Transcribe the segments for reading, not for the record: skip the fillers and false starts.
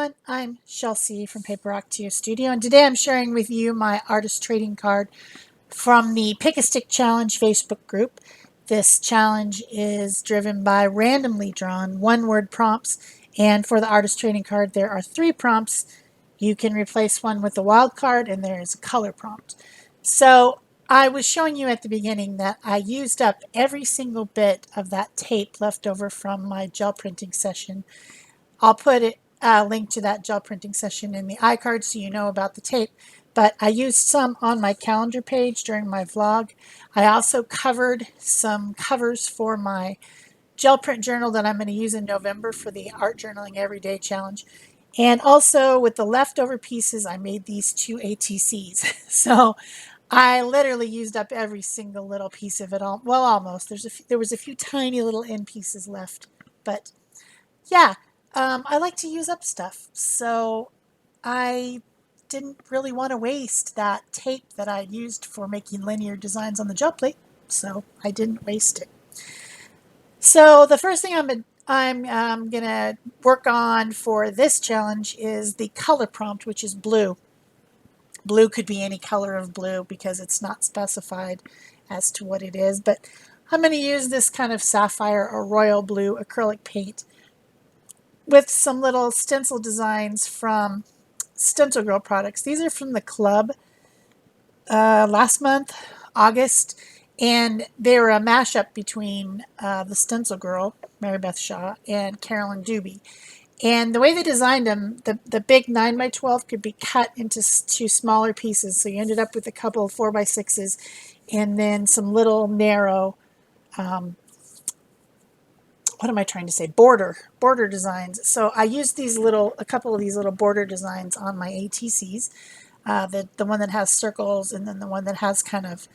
everyone, I'm Shel C from PaperOcotilloStudio, and today I'm sharing with you my artist trading card from the Pick a Stick Challenge Facebook group. This challenge is driven by randomly drawn one-word prompts, and for the artist trading card there are 3 prompts. You can replace one with a wild card, and there is a color prompt. So I was showing you at the beginning that I used up every single bit of that tape left over from my gel printing session. I'll put a link to that gel printing session in the iCard so you know about the tape. But I used some on my calendar page during my vlog. I also covered some covers for my gel print journal that I'm going to use in November for the Art Journaling Everyday Challenge. And also with the leftover pieces, I made these 2 ATCs. So I literally used up every single little piece of it all. Well, almost. There was a few tiny little end pieces left. But yeah, I like to use up stuff, so I didn't really want to waste that tape that I used for making linear designs on the gel plate, so I didn't waste it. So the first thing I'm gonna work on for this challenge is the color prompt, which is blue. Blue could be any color of blue because it's not specified as to what it is, but I'm going to use this kind of sapphire or royal blue acrylic paint with some little stencil designs from Stencil Girl products. These are from the club last month, August, and they were a mashup between the Stencil Girl, Mary Beth Shaw, and Carolyn Doobie. And the way they designed them, the big 9x12 could be cut into 2 smaller pieces, so you ended up with a couple of 4x6s and then some little narrow what am I trying to say? Border designs. So I used a couple of these little border designs on my ATCs. The one that has circles, and then the one that has kind of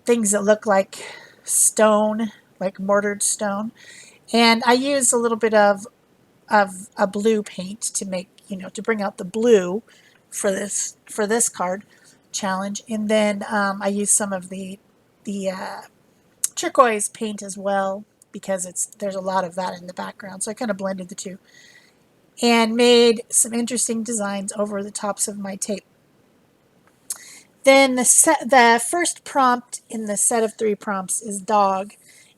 things that look like stone, like mortared stone. And I used a little bit of a blue paint to make, to bring out the blue for this card challenge. And then I used some of the turquoise paint as well, because there's a lot of that in the background. So I kind of blended the two and made some interesting designs over the tops of my tape. Then the first prompt in the set of 3 prompts is dog.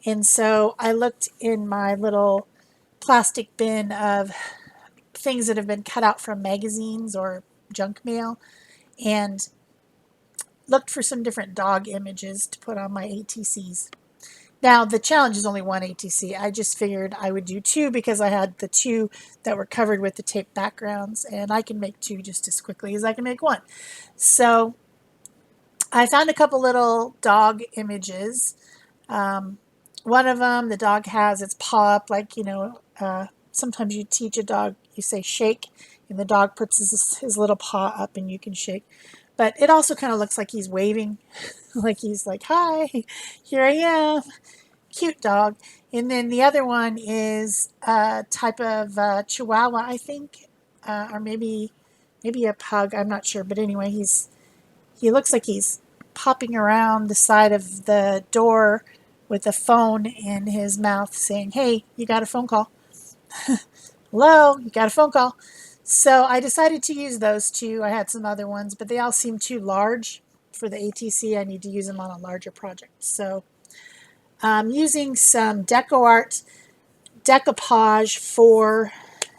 And so I looked in my little plastic bin of things that have been cut out from magazines or junk mail and looked for some different dog images to put on my ATCs. Now, the challenge is only 1 ATC. I just figured I would do 2 because I had the 2 that were covered with the tape backgrounds, and I can make 2 just as quickly as I can make 1. So I found a couple little dog images. One of them, the dog has its paw up, like, sometimes you teach a dog, you say shake, and the dog puts his little paw up and you can shake. But it also kind of looks like he's waving, like he's like, hi, here I am. Cute dog. And then the other one is a type of Chihuahua, I think, or maybe a pug. I'm not sure, but anyway, he looks like he's popping around the side of the door with a phone in his mouth, saying, "Hey, you got a phone call? Hello, you got a phone call?" So I decided to use those 2. I had some other ones, but they all seem too large for the ATC. I need to use them on a larger project. So I'm using some DecoArt decoupage for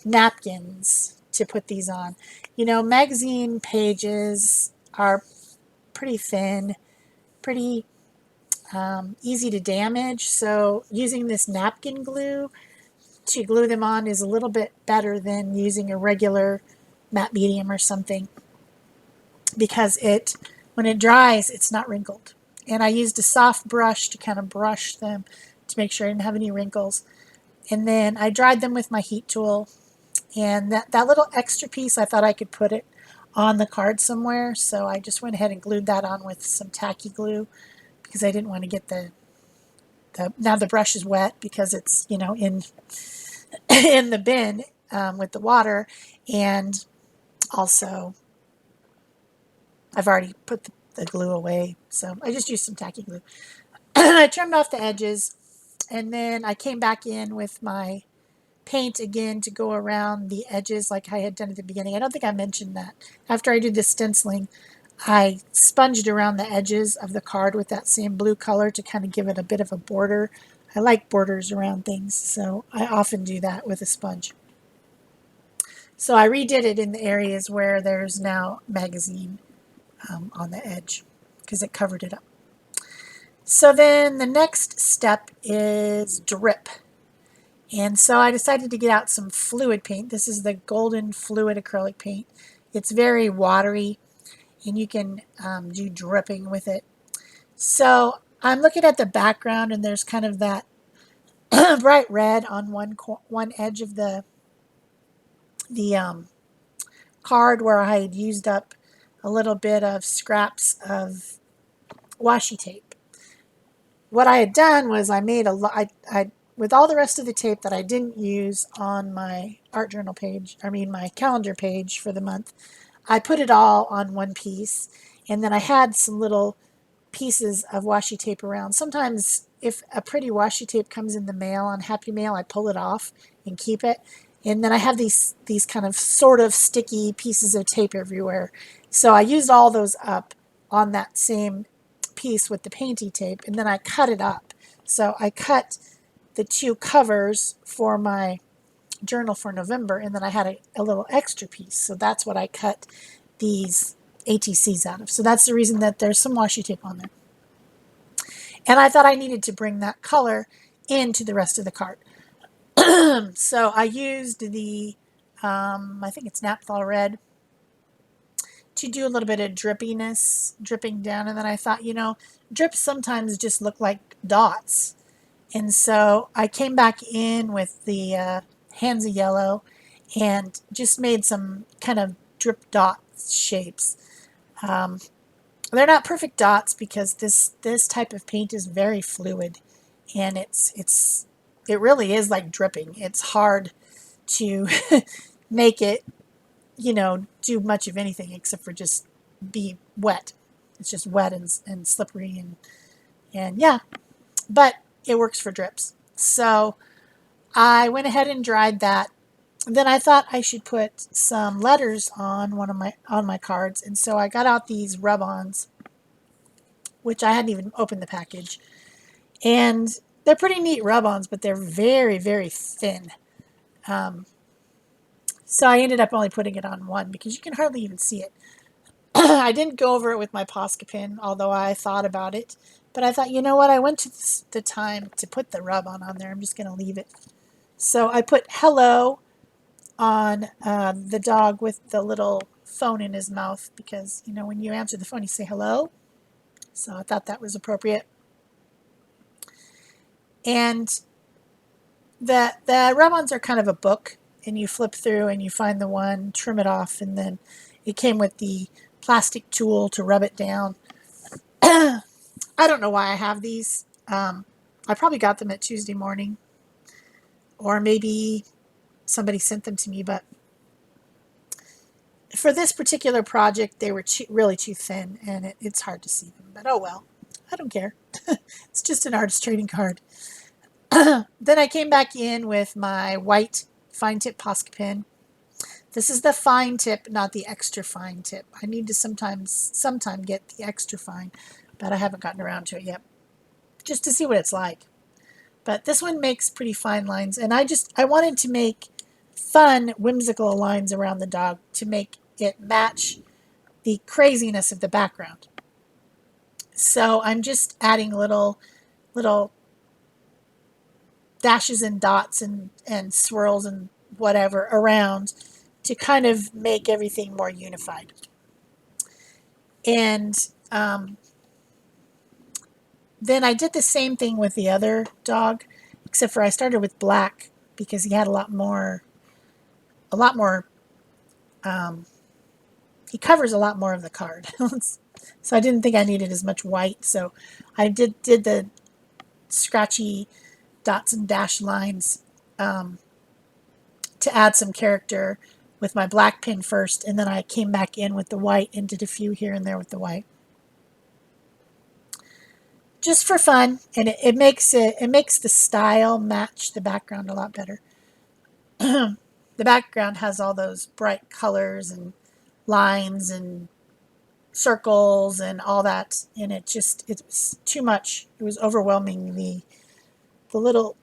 napkins to put these on. Magazine pages are pretty thin, pretty easy to damage, so using this napkin glue to glue them on is a little bit better than using a regular matte medium or something, because when it dries, it's not wrinkled. And I used a soft brush to kind of brush them to make sure I didn't have any wrinkles. And then I dried them with my heat tool. And that little extra piece, I thought I could put it on the card somewhere. So I just went ahead and glued that on with some tacky glue because I didn't want to get now the brush is wet because it's, in in the bin with the water. And also I've already put the glue away. So I just used some tacky glue. I trimmed off the edges, and then I came back in with my paint again to go around the edges like I had done at the beginning. I don't think I mentioned that. After I did the stenciling, I sponged around the edges of the card with that same blue color to kind of give it a bit of a border. I like borders around things, so I often do that with a sponge. So I redid it in the areas where there's now magazine on the edge because it covered it up. So then the next step is drip. And so I decided to get out some fluid paint. This is the golden fluid acrylic paint. It's very watery, and you can do dripping with it. So I'm looking at the background, and there's kind of that bright red on one edge of the card where I had used up a little bit of scraps of washi tape. What I had done was I made I with all the rest of the tape that I didn't use on my art journal page, my calendar page for the month, I put it all on one piece, and then I had some little pieces of washi tape around. Sometimes if a pretty washi tape comes in the mail on Happy Mail, I pull it off and keep it. And then I have these kind of sort of sticky pieces of tape everywhere. So I used all those up on that same piece with the painty tape, and then I cut it up. So I cut the two covers for my journal for November, and then I had a little extra piece. So that's what I cut these ATCs out of. So that's the reason that there's some washi tape on there. And I thought I needed to bring that color into the rest of the card. So I used the, I think it's Naphthol Red, to do a little bit of drippiness, dripping down. And then I thought, drips sometimes just look like dots. And so I came back in with the Hands of Yellow and just made some kind of drip dot shapes. They're not perfect dots because this type of paint is very fluid, and it really is like dripping. It's hard to make it, do much of anything except for just be wet. It's just wet and slippery and yeah, but it works for drips. So I went ahead and dried that. Then I thought I should put some letters on my cards, and so I got out these rub-ons, which I hadn't even opened the package, and they're pretty neat rub-ons, but they're very, very thin. So I ended up only putting it on one because you can hardly even see it. I didn't go over it with my Posca pen, although I thought about it. But I thought, you know what? I went to the time to put the rub-on on there. I'm just going to leave it. So I put hello on the dog with the little phone in his mouth because, when you answer the phone, you say hello. So I thought that was appropriate. And the rub-ons are kind of a book, and you flip through and you find the one, trim it off, and then it came with the plastic tool to rub it down. I don't know why I have these. I probably got them at Tuesday morning, or maybe somebody sent them to me, but for this particular project, they were really too thin, and it's hard to see them. But oh well, I don't care. It's just an artist trading card. Then I came back in with my white fine tip Posca pen. This is the fine tip, not the extra fine tip. I need to sometime get the extra fine, but I haven't gotten around to it yet, just to see what it's like. But this one makes pretty fine lines, and I wanted to make fun, whimsical lines around the dog to make it match the craziness of the background. So I'm just adding little dashes and dots and swirls and whatever around to kind of make everything more unified. And then I did the same thing with the other dog, except for I started with black because he had a lot more, he covers a lot more of the card. So I didn't think I needed as much white. So I did the scratchy dots and dash lines to add some character with my black pen first, and then I came back in with the white and did a few here and there with the white. Just for fun, and it makes the style match the background a lot better. the background has all those bright colors and lines and circles and all that, and it was too much. It was overwhelming the little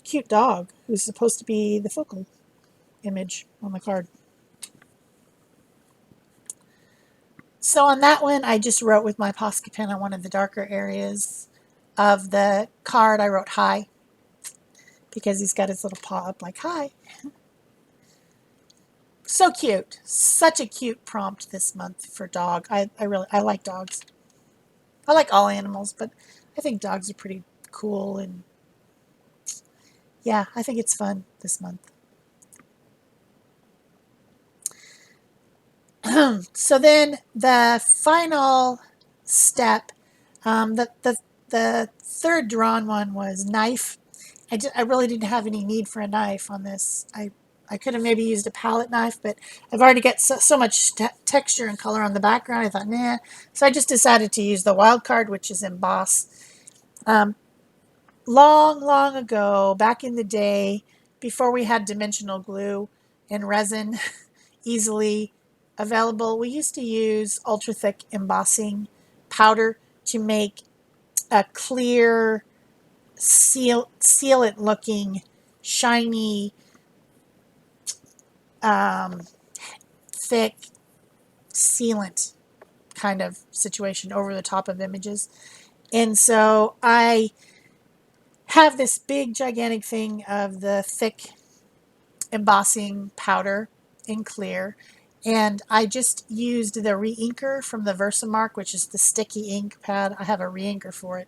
cute dog who's supposed to be the focal image on the card. So on that one, I just wrote with my Posca pen on one of the darker areas of the card. I wrote hi because he's got his little paw up like hi. So cute. Such a cute prompt this month for dog. I like dogs. I like all animals, but I think dogs are pretty cool, and yeah, I think it's fun this month. So then the final step, the third drawn one was knife. I really didn't have any need for a knife on this. I could have maybe used a palette knife, but I've already got so much texture and color on the background. I thought, nah. So I just decided to use the wild card, which is Emboss. Long ago, back in the day, before we had dimensional glue and resin easily available, we used to use ultra thick embossing powder to make a clear, sealant looking, shiny, thick sealant kind of situation over the top of images. And so I have this big gigantic thing of the thick embossing powder in clear, and I just used the re-inker from the Versamark, which is the sticky ink pad. I have a re-inker for it,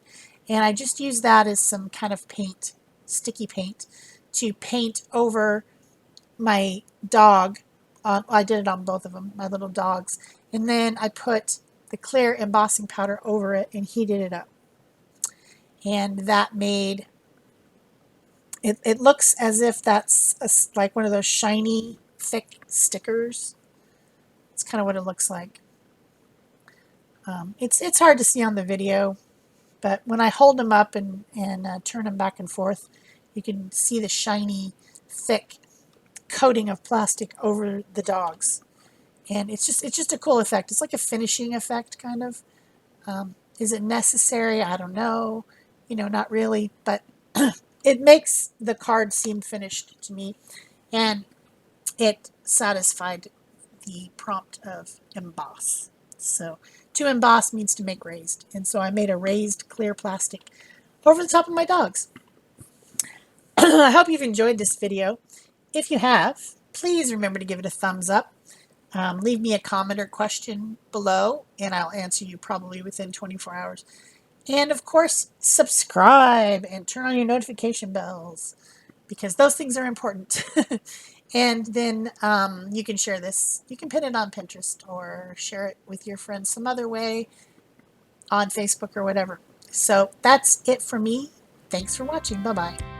and I just used that as some kind of paint, sticky paint, to paint over my dog. I did it on both of them, my little dogs, and then I put the clear embossing powder over it and heated it up, and that made it looks as if that's like one of those shiny, thick stickers. It's kind of what it looks like. It's hard to see on the video, but when I hold them up and turn them back and forth, you can see the shiny, thick coating of plastic over the dogs, and it's just a cool effect. It's like a finishing effect, kind of. Is it necessary? I don't know. Not really, but it makes the card seem finished to me, and it satisfied the prompt of emboss. So to emboss means to make raised, and so I made a raised clear plastic over the top of my dogs. I hope you've enjoyed this video. If you have, please remember to give it a thumbs up. Leave me a comment or question below, and I'll answer you probably within 24 hours. And of course, subscribe and turn on your notification bells, because those things are important. And then you can share this. You can pin it on Pinterest or share it with your friends some other way on Facebook or whatever. So that's it for me. Thanks for watching. Bye-bye.